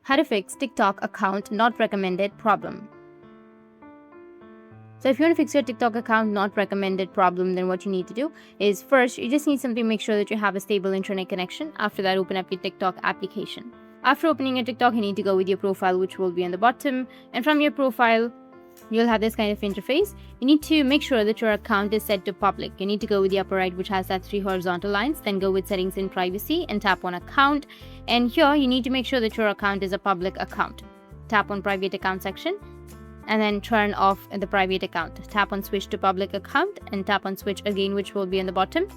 How to fix TikTok account not recommended problem. So if you want to fix your TikTok account not recommended problem, then what you need to do is first, you just need to make sure that you have a stable internet connection. After that, open up your TikTok application. After opening your TikTok, you need to go with your profile, which will be on the bottom. And from your profile, you'll have this kind of interface. You need to make sure that your account is set to public. You need to go with the upper right, which has that 3 horizontal lines, then go with settings and privacy and tap on account. And here you need to make sure that your account is a public account. Tap on private account section and then turn off the private account. Tap on switch to public account and tap on switch again, which will be on the bottom,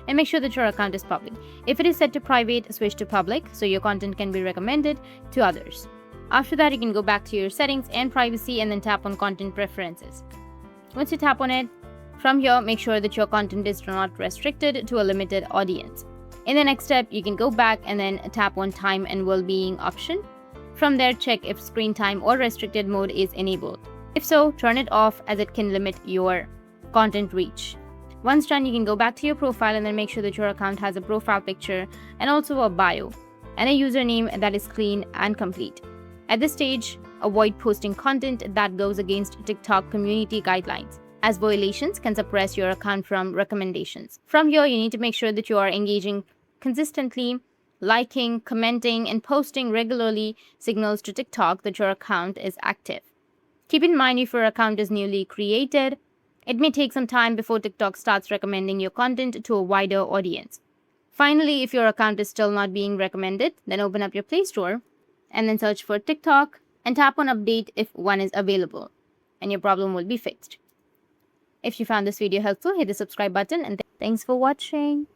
and make sure that your account is public. If it is set to private, switch to public so your content can be recommended to others. After that, you can go back to your settings and privacy and then tap on content preferences. Once you tap on it, from here, make sure that your content is not restricted to a limited audience. In the next step, you can go back and then tap on time and well-being option. From there, check if screen time or restricted mode is enabled. If so, turn it off as it can limit your content reach. Once done, you can go back to your profile and then make sure that your account has a profile picture and also a bio and a username that is clean and complete. At this stage, avoid posting content that goes against TikTok community guidelines, as violations can suppress your account from recommendations. From here, you need to make sure that you are engaging consistently, liking, commenting, and posting regularly signals to TikTok that your account is active. Keep in mind, if your account is newly created, it may take some time before TikTok starts recommending your content to a wider audience. Finally, if your account is still not being recommended, then open up your Play Store and then search for TikTok and tap on update if one is available, and your problem will be fixed. If you found this video helpful, hit the subscribe button and thanks for watching.